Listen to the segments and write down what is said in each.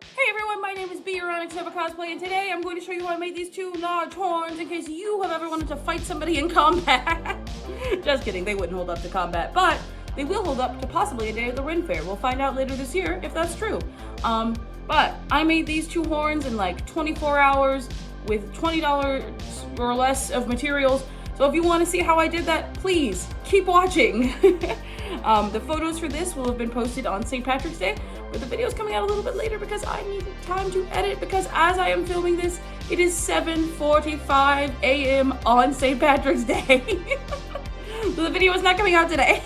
Hey everyone, my name is B. Ren Faire Cosplay, and today I'm going to show you how I made these two large horns in case you have ever wanted to fight somebody in combat. Just kidding, they wouldn't hold up to combat, but they will hold up to possibly a day of the Ren Faire. We'll find out later this year if that's true. But I made these two horns in like 24 hours with $20 or less of materials. So if you want to see how I did that, please keep watching. The photos for this will have been posted on St. Patrick's Day, but the video is coming out a little bit later because I needed time to edit, because as I am filming this, it is 7:45 a.m. on St. Patrick's Day. So the video is not coming out today.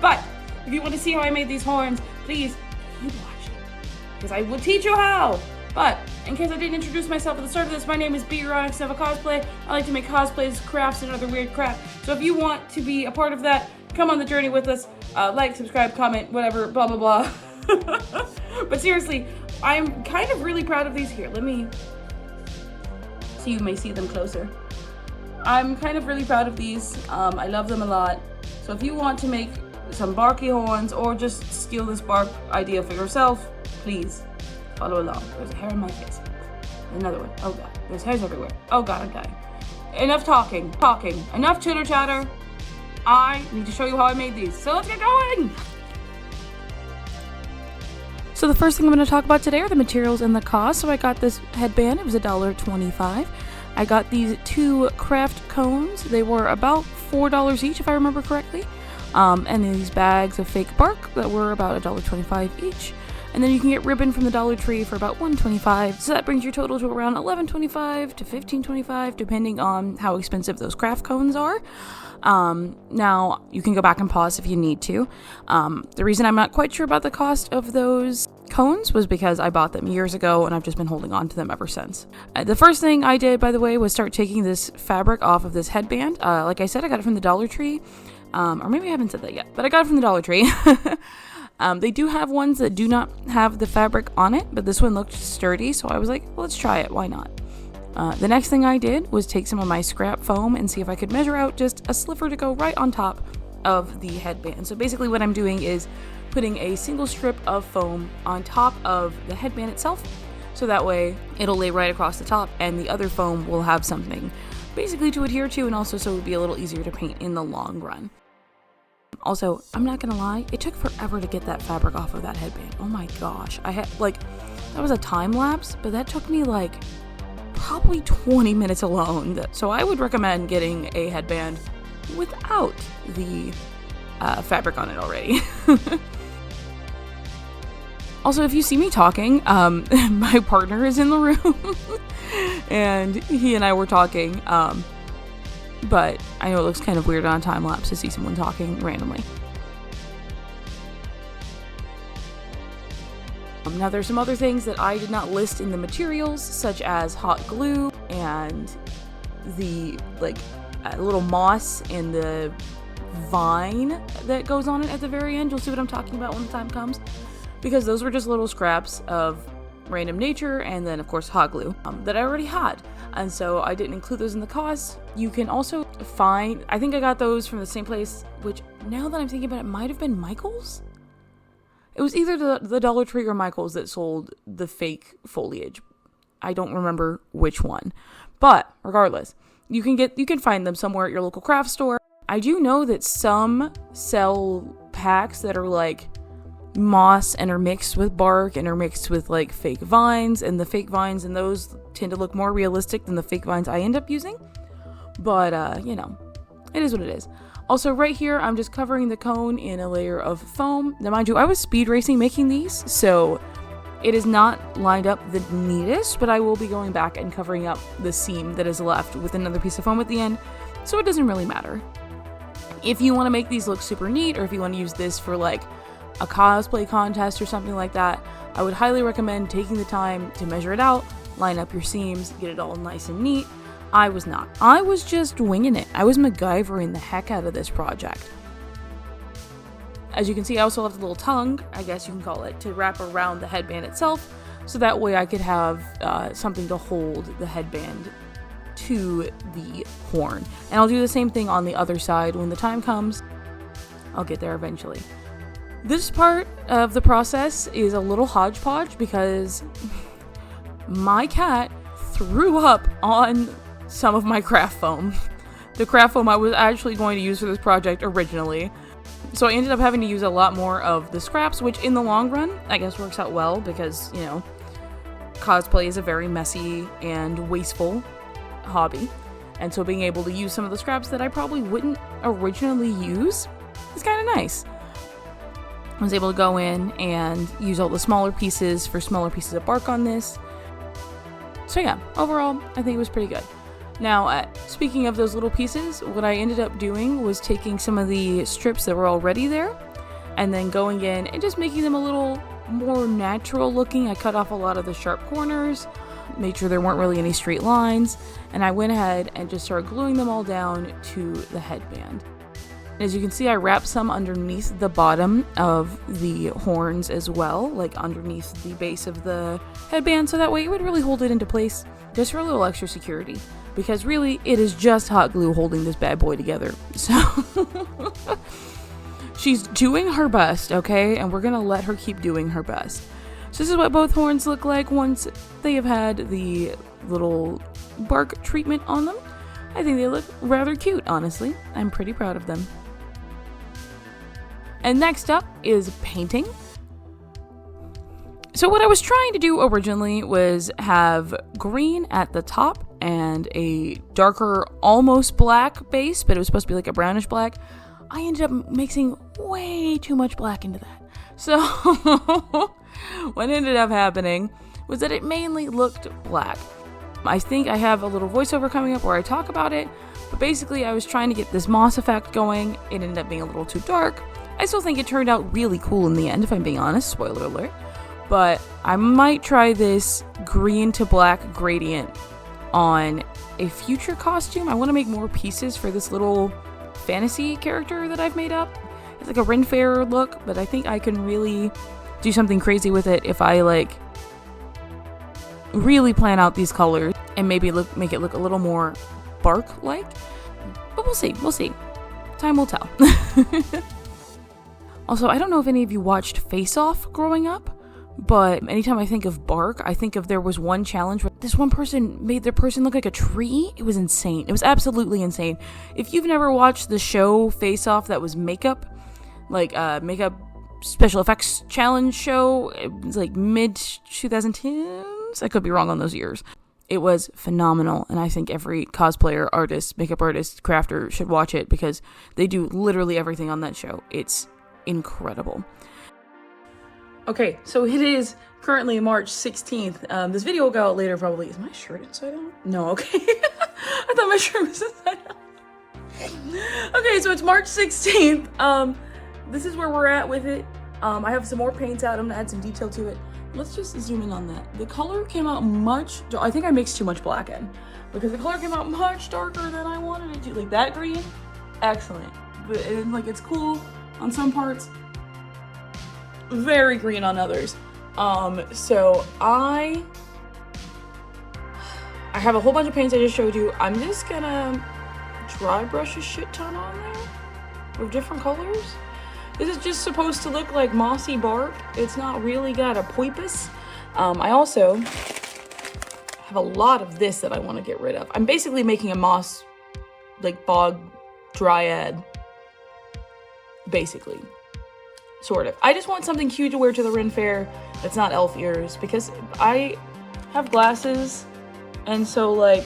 But if you want to see how I made these horns, please keep watching, because I will teach you how. But in case I didn't introduce myself at the start of this, my name is B. Ren Faire Cosplay. I like to make cosplays, crafts, and other weird crap. So if you want to be a part of that, come on the journey with us. Like, subscribe, comment, whatever, blah, blah, blah. But seriously, I'm kind of really proud of these. Here, let me, so you may see them closer. I'm kind of really proud of these. I love them a lot. So if you want to make some barky horns or just steal this bark idea for yourself, please follow along. There's a hair in my face. Another one. Oh god, there's hairs everywhere. Oh god, I'm dying. Enough talking. Enough chitter chatter. I need to show you how I made these. So let's get going! So the first thing I'm going to talk about today are the materials and the cost. So I got this headband. It was $1.25. I got these two craft cones. They were about $4 each, if I remember correctly. And then these bags of fake bark that were about $1.25 each. And then you can get ribbon from the Dollar Tree for about $1.25. So that brings your total to around $11.25 to $15.25, depending on how expensive those craft cones are. Now, you can go back and pause if you need to. The reason I'm not quite sure about the cost of those cones was because I bought them years ago and I've just been holding on to them ever since. The first thing I did, by the way, was start taking this fabric off of this headband. Like I said, I got it from the Dollar Tree. Or maybe I haven't said that yet, but I got it from the Dollar Tree. They do have ones that do not have the fabric on it, but this one looked sturdy, so I was like, well, let's try it, why not? The next thing I did was take some of my scrap foam and see if I could measure out just a sliver to go right on top of the headband. So basically what I'm doing is putting a single strip of foam on top of the headband itself, so that way it'll lay right across the top and the other foam will have something basically to adhere to, and also so it would be a little easier to paint in the long run. Also, I'm not gonna lie, it took forever to get that fabric off of that headband. Oh my gosh. I had, like, that was a time lapse, but that took me like probably 20 minutes alone. So I would recommend getting a headband without the fabric on it already. Also, if you see me talking, my partner is in the room and he and I were talking, but I know it looks kind of weird on a time lapse to see someone talking randomly. Now there's some other things that I did not list in the materials, such as hot glue and the little moss and the vine that goes on it at the very end. You'll see what I'm talking about when the time comes, because those were just little scraps of random nature, and then of course hot glue that I already had, and so I didn't include those in the cost. You can also find, I think I got those from the same place, which now that I'm thinking about it, might have been Michael's. It was either the Dollar Tree or Michael's that sold the fake foliage. I don't remember which one, but regardless, you can find them somewhere at your local craft store. I do know that some sell packs that are like moss and are mixed with bark and are mixed with like fake vines, and the fake vines and those tend to look more realistic than the fake vines I end up using. But you know, it is what it is. Also, right here, I'm just covering the cone in a layer of foam. Now, mind you, I was speed racing making these, so it is not lined up the neatest, but I will be going back and covering up the seam that is left with another piece of foam at the end, so it doesn't really matter. If you want to make these look super neat, or if you want to use this for like a cosplay contest or something like that, I would highly recommend taking the time to measure it out, line up your seams, get it all nice and neat. I was not. I was just winging it. I was MacGyvering the heck out of this project. As you can see, I also left a little tongue, I guess you can call it, to wrap around the headband itself, so that way I could have something to hold the headband to the horn. And I'll do the same thing on the other side when the time comes. I'll get there eventually. This part of the process is a little hodgepodge because my cat threw up on some of my craft foam. The craft foam I was actually going to use for this project originally. So I ended up having to use a lot more of the scraps, which in the long run, I guess works out well because, you know, cosplay is a very messy and wasteful hobby. And so being able to use some of the scraps that I probably wouldn't originally use is kind of nice. I was able to go in and use all the smaller pieces for smaller pieces of bark on this. So yeah, overall, I think it was pretty good. Now, speaking of those little pieces, what I ended up doing was taking some of the strips that were already there and then going in and just making them a little more natural looking. I cut off a lot of the sharp corners, made sure there weren't really any straight lines, and I went ahead and just started gluing them all down to the headband. As you can see, I wrapped some underneath the bottom of the horns as well, like underneath the base of the headband, so that way it would really hold it into place, just for a little extra security. Because really, it is just hot glue holding this bad boy together. So, she's doing her best, okay? And we're gonna let her keep doing her best. So this is what both horns look like once they have had the little bark treatment on them. I think they look rather cute, honestly. I'm pretty proud of them. And next up is painting. So what I was trying to do originally was have green at the top and a darker, almost black base, but it was supposed to be like a brownish black. I ended up mixing way too much black into that. So what ended up happening was that it mainly looked black. I think I have a little voiceover coming up where I talk about it, but basically I was trying to get this moss effect going. It ended up being a little too dark. I still think it turned out really cool in the end, if I'm being honest, spoiler alert. But I might try this green to black gradient on a future costume. I want to make more pieces for this little fantasy character that I've made up. It's like a Ren Faire look, but I think I can really do something crazy with it if I like really plan out these colors and maybe make it look a little more bark-like. But we'll see. Time will tell. Also, I don't know if any of you watched Face Off growing up, but anytime I think of bark, I think of there was one challenge where this one person made their person look like a tree. It was insane. It was absolutely insane. If you've never watched the show Face Off, that was makeup, like makeup special effects challenge show. It was like mid 2010s. I could be wrong on those years. It was phenomenal, and I think every cosplayer, artist, makeup artist, crafter should watch it because they do literally everything on that show. It's incredible. Okay, so it is currently March 16th. This video will go out later probably. Is my shirt inside out? No, okay. I thought my shirt was inside out. Okay, so it's March 16th. This is where we're at with it. I have some more paints out. I'm gonna add some detail to it. Let's just zoom in on that. The color came out I think I mixed too much black in because the color came out much darker than I wanted it to. Like that green, excellent. But like it's cool on some parts, very green on others. So I have a whole bunch of paints I just showed you. I'm just gonna dry brush a shit ton on there with different colors. This is just supposed to look like mossy bark. It's not really got a poipus. I also have a lot of this that I want to get rid of. I'm basically making a moss, like bog dryad, basically. Sort of. I just want something cute to wear to the Ren Faire that's not elf ears because I have glasses and so like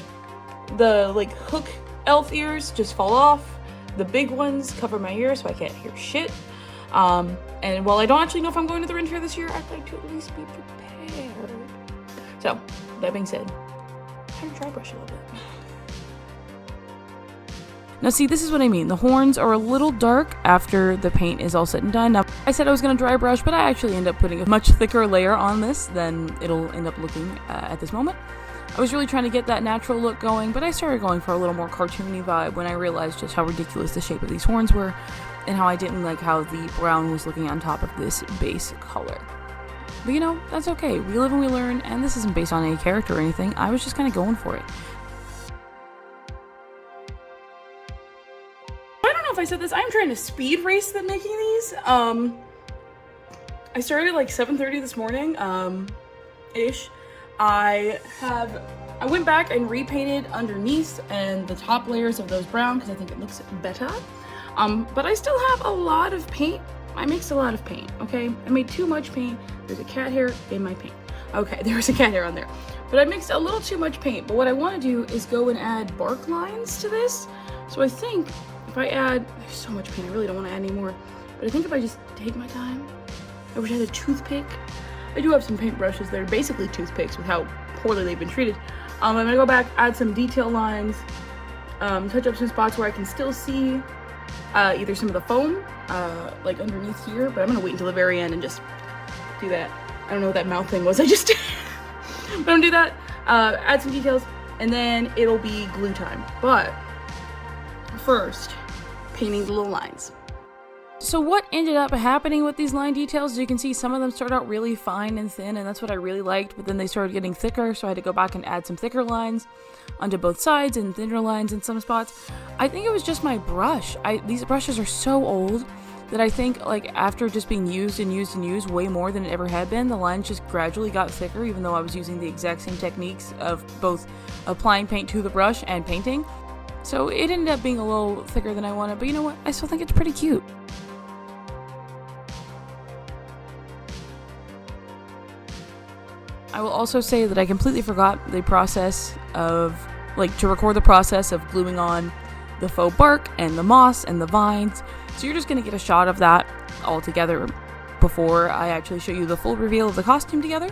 the like hook elf ears just fall off. The big ones cover my ears so I can't hear shit. And while I don't actually know if I'm going to the Ren Faire this year, I'd like to at least be prepared. So, that being said, I'm gonna dry brush a little bit. Now see, this is what I mean. The horns are a little dark after the paint is all said and done. Now, I said I was going to dry brush, but I actually end up putting a much thicker layer on this than it'll end up looking at this moment. I was really trying to get that natural look going, but I started going for a little more cartoony vibe when I realized just how ridiculous the shape of these horns were and how I didn't like how the brown was looking on top of this base color. But you know, that's okay. We live and we learn, and this isn't based on any character or anything. I was just kind of going for it. if I said this, I'm trying to speed race them making these. I started like 7:30 this morning, ish. I went back and repainted underneath and the top layers of those brown because I think it looks better. But I still have a lot of paint. I mixed a lot of paint, okay? I made too much paint. There's a cat hair in my paint. Okay, there was a cat hair on there. But I mixed a little too much paint. But what I want to do is go and add bark lines to this. So I think if I add, there's so much paint, I really don't want to add any more. But I think if I just take my time, I wish I had a toothpick. I do have some paint brushes that are basically toothpicks with how poorly they've been treated. I'm gonna go back, add some detail lines, touch up some spots where I can still see either some of the foam, like underneath here, but I'm gonna wait until the very end and just do that. I don't know what that mouth thing was I just did. But I'm gonna do that, add some details, and then it'll be glue time. But first, painting the little lines. So what ended up happening with these line details, as you can see, some of them started out really fine and thin, and that's what I really liked, but then they started getting thicker, so I had to go back and add some thicker lines onto both sides and thinner lines in some spots. I think it was just my brush. These brushes are so old that I think, like, after just being used and used and used way more than it ever had been, the lines just gradually got thicker, even though I was using the exact same techniques of both applying paint to the brush and painting. So it ended up being a little thicker than I wanted, but you know what? I still think it's pretty cute. I will also say that I completely forgot the process of, to record the process of gluing on the faux bark and the moss and the vines. So you're just going to get a shot of that all together before I actually show you the full reveal of the costume together.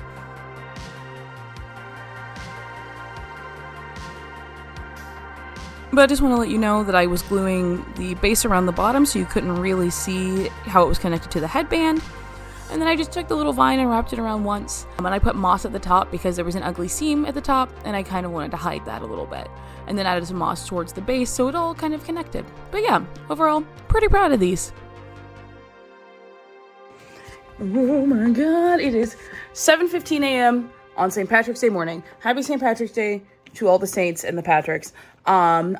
But I just want to let you know that I was gluing the base around the bottom so you couldn't really see how it was connected to the headband. And then I just took the little vine and wrapped it around once. And I put moss at the top because there was an ugly seam at the top, and I kind of wanted to hide that a little bit. And then added some moss towards the base, so it all kind of connected. But yeah, overall, pretty proud of these. Oh my god, it is 7:15 a.m. on St. Patrick's Day morning. Happy St. Patrick's Day to all the saints and the Patricks. Oh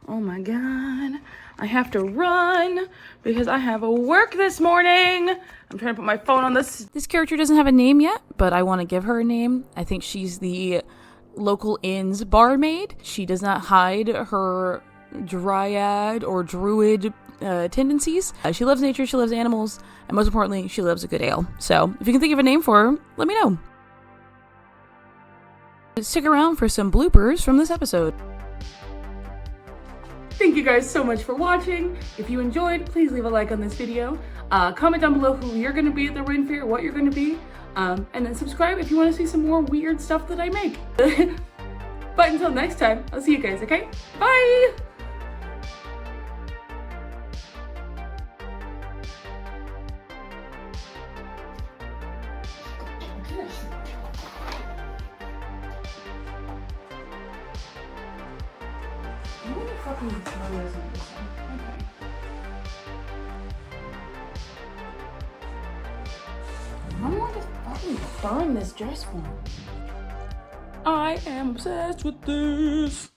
my god. I have to run because I have a work this morning. I'm trying to put my phone on this. This character doesn't have a name yet, but I want to give her a name. I think she's the local inn's barmaid. She does not hide her dryad or druid tendencies. She loves nature, she loves animals, and most importantly, she loves a good ale. So if you can think of a name for her, let me know. Stick around for some bloopers from this episode. Thank you guys so much for watching. If you enjoyed, please leave a like on this video. Comment down below who you're going to be at the Ren Faire, what you're going to be. And then subscribe if you want to see some more weird stuff that I make. But until next time, I'll see you guys, okay? Bye! Fucking tutorials in this one. Okay. I want to fucking burn this dress form. I am obsessed with this.